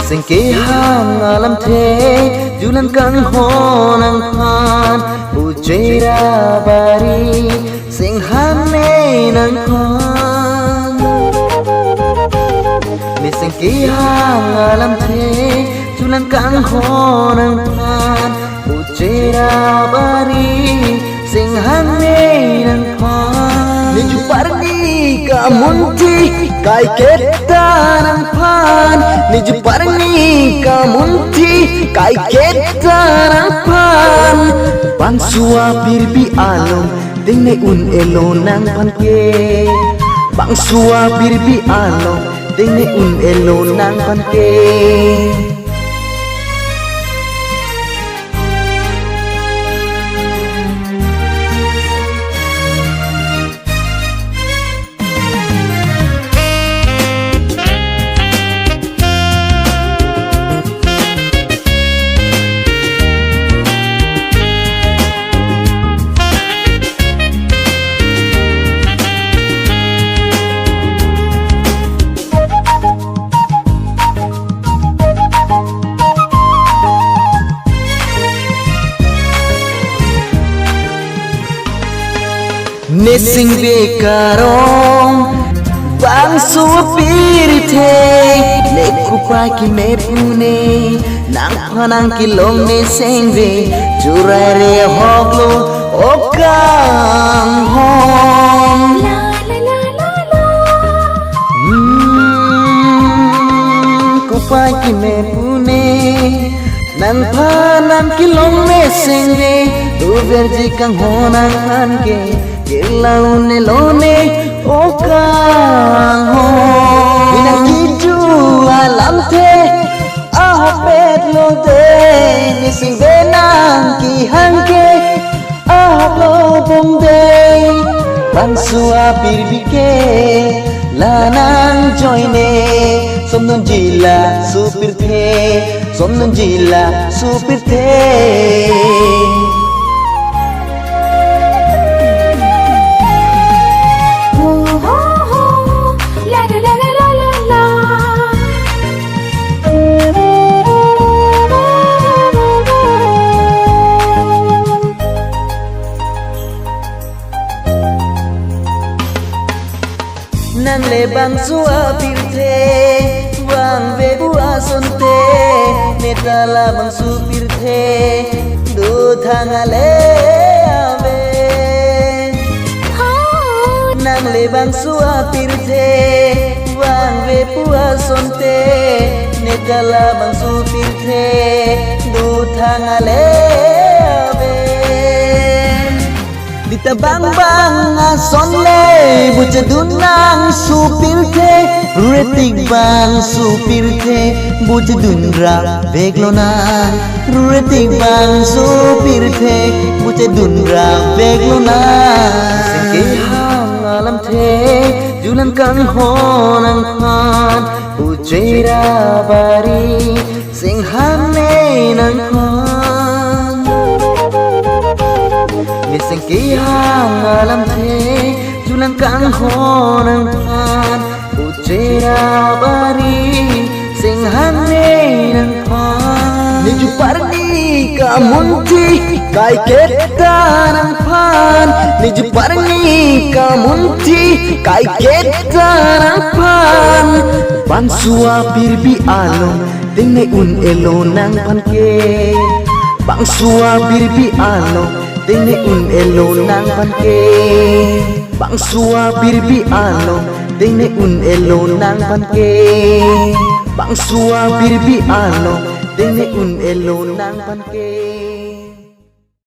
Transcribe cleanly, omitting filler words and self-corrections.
sinh kế ham alam thế julan kang honang phan bu chera bari sing ham ne nang phan mi sinh kế ham alam thế julan kang honang phan bu chera bari sing ham ne nang phan ni ju parni ka munti kai keta nang phan ni ju parni ka munti kai keta nang phan pan sua birbi alom ding ne un elo nang pan ke bang sua birbi alom ding ne un elo nang pan ke ne sing bekarong bang supirte ne kupa ki me pune nang phanang ki long ne sing be churare hoglo okang hom kupa ki me pune nang phanang ki long ne sing be tu verji kang honang han ke Laune lone okang ho Pinakiju alam te ahapet lo te Nising benang ki hangke ahaplo bong te Pansua pirbike lanang joine Somnon jila supir the Somnon jila supir the nang lebang sua pirte wang ve bua sonte netala bang supirte do thangale ave nang lebang sua pirte wang ve bua sonte netala bang supirte do thangale ave Dita bang bang sonle buca dunang supirte Ruretik bang supirte buca dunra beglonan Ruretik bang supirte buca dunra beglonan Singke hang alam the julan kang honang phan bucera bari sing ham ne nang phan Mising kihang alam the julan kang honang phan bucera bari sing hane nang phan ni ju parni ka munti kai keta nang phan ni ju parni ka munti kai keta nang phan pan sua birbi alom ding ne un elo nang phan ke bang sua birbi alom Ding ne un elo nang pan ke bang sua birbi alom ding ne un elo nang pan ke bang sua birbi alom ding ne un elo nang pan ke